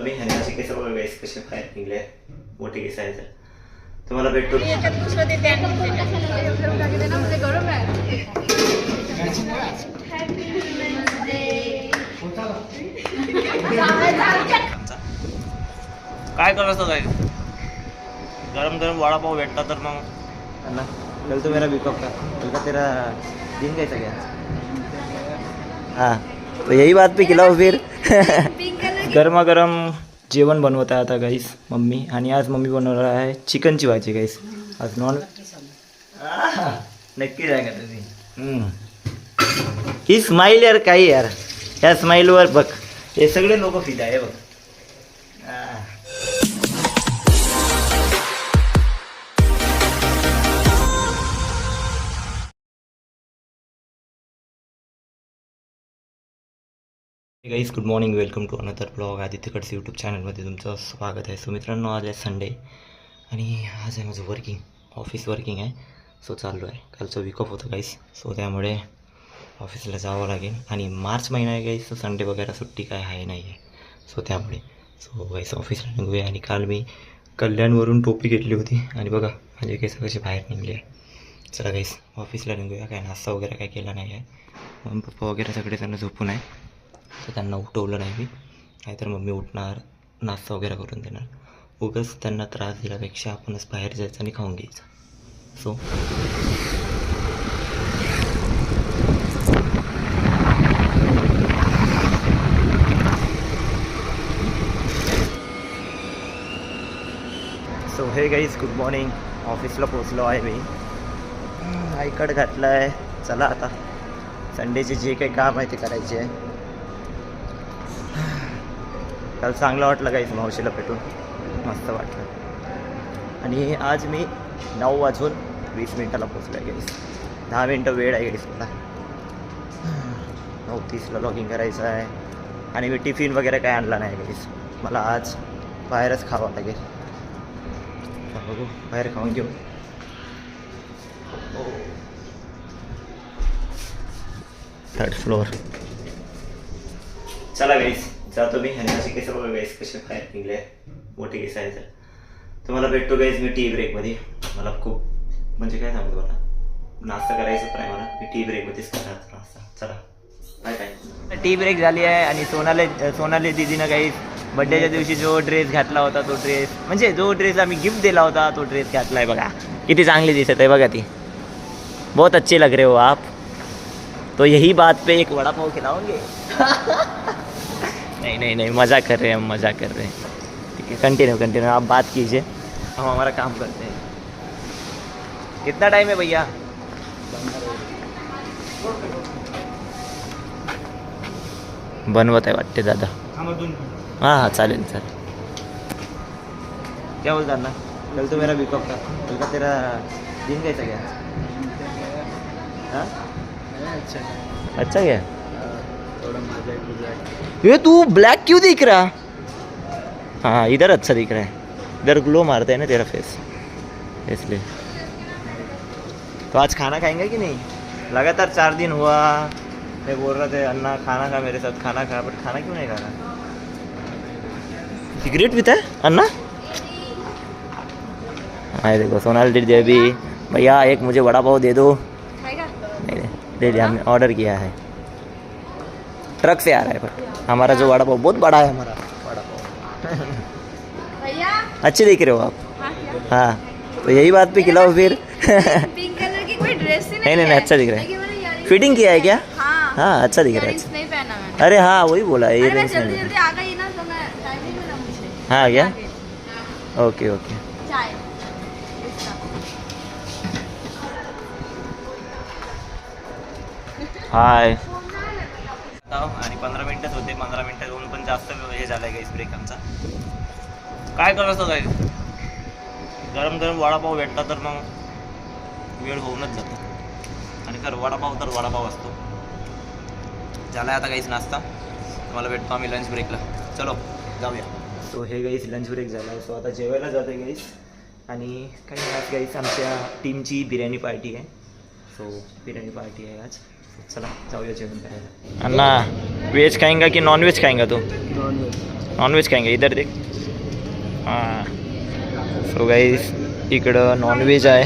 मी आणि असे केस बघा गाईस कसे बाहेर निघले मोठे केस आहेत. तुम्हाला भेटतो काय करायचं काय गरम गरम वडापाव भेटता तर मग ना कल तो मेरा बिकअप का कल का तेरा दिन कैसा गया. हाँ तो यही बात पे खिलाओ फिर. गरमागरम जेवण बनवत आहे आता गाईस मम्मी. आणि आज मम्मी बनवणार आहे चिकनची भाजी गाईस. आज नॉन नक्की जाय का तुम्ही. ही स्माईल यार काही यार या स्माईलवर बघ हे सगळे लोक फिदा आहे बघ. Guys good morning, welcome to another blog. Aditya Kadse YouTube चॅनलमध्ये तुमचं स्वागत आहे. सो मित्रांनो आज आहे संडे आणि आज आहे माझं वर्किंग ऑफिस वर्किंग आहे. सो चाललो आहे. कालचं वीकऑफ होतं गाईस सो त्यामुळे ऑफिसला जावं लागेल. आणि मार्च महिना आहे गाईस. सो संडे वगैरे सुट्टी काय आहे नाही आहे. सो त्यामुळे सो गाईस ऑफिसला निघूया. आणि काल मी कल्याणवरून टोपी घेतली होती आणि बघा माझे केस कसे बाहेर निघले आहे. चला गाईस ऑफिसला निघूया. काय नाश्ता वगैरे काय केला नाही आहे. मम्मी पप्पा वगैरे सगळे त्यांना झोपून आहे. तर त्यांना उठवलं नाही मी. नाहीतर मम्मी उठणार नाश्ता वगैरे करून देणार. उगाच त्यांना त्रास दिल्यापेक्षा आपणच बाहेर जायचं आणि खाऊन घ्यायचं. सो हे गाईज गुड मॉर्निंग. ऑफिसला पोचलो आहे मी. आय कार्ड घातलं आहे. चला आता संडेचे जे काही काम आहे ते करायचे आहे. काल चांगलं वाटलं गाईस मावशीला भेटून मस्त वाटलं. आणि आज मी 9:20 पोचलो आहे गाईस. 10 मिनटं वेळ आहे गाईस मला. 9:30 लॉगिंग करायचं आहे. आणि मी टिफिन वगैरे काय आणला नाही गाईस. मला आज बाहेरच खावं लागेल. बघू बाहेर खाऊन घेऊ. Third floor. चला गाईस जातो मी. आणि असे केस बघा गाईस कसे बाहेर निघले मोठे केस आहेत. तुम्हाला भेटतो गाईस मी टी ब्रेकमध्ये. मला खूप म्हणजे काय सांगतो मला नाश्ता करायचं पण आहे मला. मी टी ब्रेकमध्येच करणार नाश्ता. चला बाय बाय. टी ब्रेक झाली आहे. आणि सोनाली दिदीनं काही बड्डेच्या दिवशी जो ड्रेस घातला होता तो ड्रेस म्हणजे जो ड्रेस आम्ही गिफ्ट दिला होता तो ड्रेस घातला आहे. बघा किती चांगली दिसत आहे बघा ती. बहुत अच्छे लग रहे हो आप. तो यही बात पे एक वड़ा पाव खिलाओगे. नहीं मज़ा कर रहे हैं हम, मज़ा कर रहे हैं. ठीक है कंटिन्यू आप बात कीजिए. हम हमारा काम करते हैं. कितना टाइम है भैया. बनवत आहे वाटते दादा. हाँ चालेल. क्या बोलता ना कल तो मेरा बिकअप था. कल का तेरा दिन कैसा गया. हाँ अच्छा गया. ये तू ब्लैक क्यों दिख रहा. हाँ इधर अच्छा दिख रहा है. इधर ग्लो मारता है ना तेरा फेस इसलिए. तो आज खाना खाएंगे कि नहीं. लगातार 4 दिन हुआ मैं बोल रहा था अन्ना खाना खा मेरे साथ खाना खा. बट खाना क्यों नहीं खा रहा. सिगरेट पीता है अन्ना. हाँ देखो सोनाल दीदी अभी भैया एक मुझे वड़ा पाव दे दो. नहीं दे दिया हमने ऑर्डर किया है. ट्रक से आ रहा है बट हमारा जो वड़ा पाव बहुत बड़ा है. हमारा वड़ा पाव अच्छे दिख रहे हो आप. हाँ तो यही बात पे खिलाओ फिर. पिंक कलर की कोई ड्रेस ही नहीं अच्छा दिख रहा है. फिटिंग किया है क्या. हाँ अच्छा दिख रहा है. नहीं पहना मैंने. अरे हाँ वही बोला ये. मैं जल्दी आ गई ना तो मैं टाइमिंग में ना मुझे. हाँ क्या ओके चाय हाय. आणि 15 मिनिटच होते. 15 मिनिटं होऊन पण जास्त हे झालं आहे गाईस ब्रेक आमचा. काय करायचं काय गरम वडापाव भेटला तर मग वेळ होऊनच जातो. आणि खरं वडापाव तर वडापाव असतो. झाला आहे आता काहीच नाश्ता. तुम्हाला भेटतो आम्ही लंच ब्रेकला. चलो जाऊया. So hey guys lunch break झाला आहे. सो आता जेवायला जातो आहे गाईस. आणि काही आज गाईस आमच्या टीमची बिर्याणी पार्टी आहे. सो बिर्याणी पार्टी आहे आज. चला जाऊया जेवण करायला. अन्ना व्हेज खाएंगा की नॉन व्हेज खाएंगा तू. Non veg. नॉनव्हेज खाएंगे इधर देख. हां सो गाईस इकडं नॉनव्हेज आहे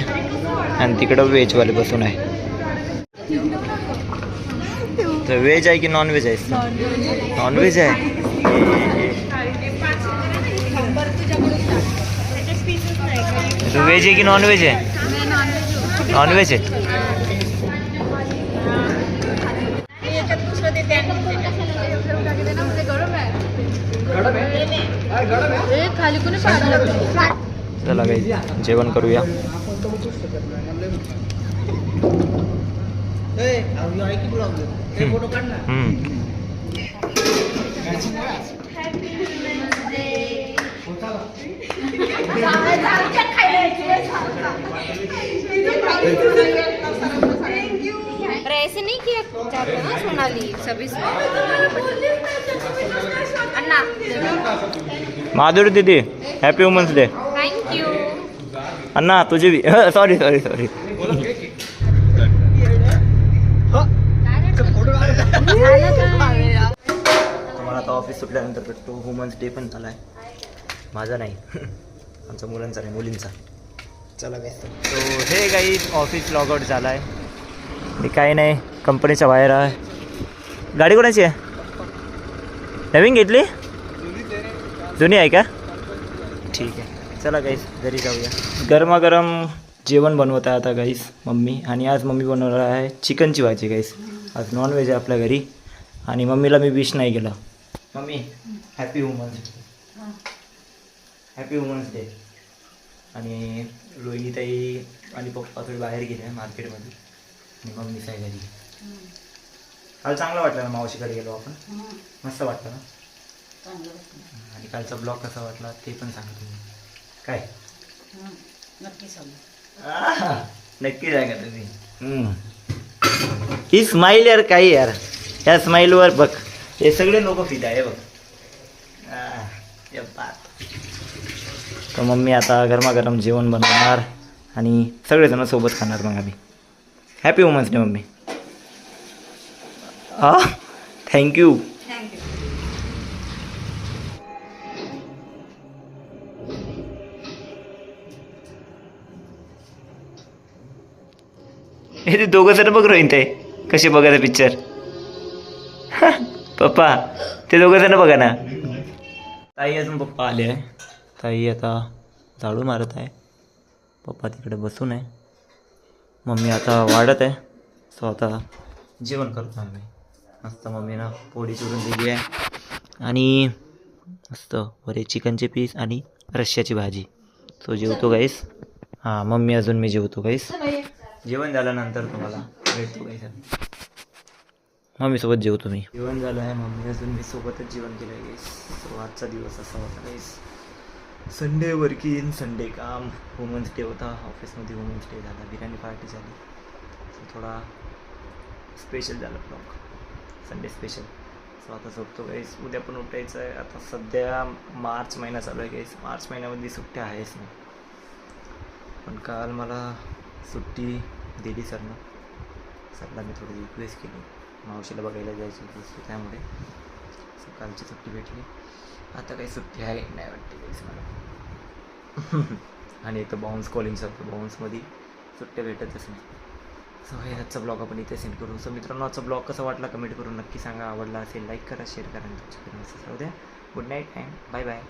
आणि तिकडं व्हेजवाले बसून आहे. तर व्हेज आहे की नॉनव्हेज आहे? नॉनव्हेज आहे. तो व्हेज आहे की नॉनव्हेज आहे? नॉनव्हेज आहे. खाली कोणी पाडलं? चला काही जेवण करूया. अरे ऐसे नहीं किया जाता ना सोनाली सभी से. अन्ना माधुरी दीदी happy women's day. Thank you. अण्णा तुझे भी सॉरी सॉरी सॉरी. तुम्हाला आता ऑफिस सुटल्यानंतर भेटतो. वुमन्स डे पण झाला आहे. माझा नाही आमच्या मुलांचा नाही मुलींचा. चला काय तो हे काही ऑफिस लॉग आउट झाला आहे. मी काही नाही कंपनीच्या बाहेर आहे. गाडी कोणाची आहे? नवीन घेतली? जुनी आहे का? ठीक आहे चला गाईस घरी जाऊया. गरमागरम जेवण बनवत आहे आता गाईस मम्मी. आणि आज मम्मी बनवणार आहे चिकनची भाजी गाईस. आज नॉनव्हेज आहे आपल्या घरी आणि मम्मीला मी विश नाही केलं. Mummy happy women's day. Happy women's day. आणि रोहिणीताई आणि पप्पा थोडी बाहेर गेले आहे मार्केटमध्ये आणि मम्मीच आहे घरी. काल चांगलं वाटलं ना मावशीकडे गेलो आपण. मस्त वाटलं ना. आणि कालचा ब्लॉग कसा वाटला ते पण सांगा तुम्ही. काय नक्की सांगा तुम्ही. ही स्माईल यार काही यार या स्माईलवर बघ हे सगळे लोक फिदा आहे बघ. तर मम्मी आता गरमागरम जेवण बनवणार आणि सगळेजण सोबत खाणार मग आम्ही. Happy women's day mummy. Thank you. हे ते दोघं जण बघ रोहित आहे कसे बघा पिक्चर. पप्पा ते दोघं जण बघा ना. ताई अजून पप्पा आले आहे. ताई आता झाडू मारत आहे. पप्पा तिकडे बसून आहे. मम्मी आता वाढत आहे. सो आता जेवण करतो आम्ही. मस्त मम्मीनं पोळी चुरून दिली आहे आणि मस्त वरे चिकनचे पीस आणि रश्श्याची भाजी. सो जेवतो गाईस. हां मम्मी अजून मी जेवतो गाईस. जेवण झाल्यानंतर तुम्हाला भेटतो गाईस. मम्मीसोबत जेवतो मी. जेवण झालं आहे मम्मी अजून मी सोबतच जेवण केलं आहे गाईस. सो आजचा दिवस असा होता गाईस. संडे वर्किंग संडे काम. वुमन्स डे होता ऑफिसमध्ये. वुमन्स डे झाला. बिर्याणी पार्टी झाली. सो थोडा स्पेशल झाला ब्लॉग. Sunday special. सो आता झोपतो गाईस. उद्या पण उठायचं आहे. आता सध्या मार्च महिना चालू आहे गाईस. मार्च महिन्यामध्ये सुट्ट्या आहेच नाही. पण काल मला सुट्टी दिली सरनं. सरला मी थोडी रिक्वेस्ट केली. मावशीला बघायला जायची होती त्यामुळे सकाळची सुट्टी भेटली. आता काही सुट्टी आहे नाही वाटते गाईस मला. आणि एक तर बाउन्स कॉलिंगचं होतं. बाउन्समध्ये सुट्ट्या भेटतच नाही. सो हे आजचा ब्लॉग आपण इथे सेंड करू. सो मित्रांनो आजचा ब्लॉग कसा वाटला कमेंट करून नक्की सांगा. आवडला असेल लाईक करा शेअर करा आणि तुमच्या फ्रेंड्स राहू द्या. Good night and bye bye.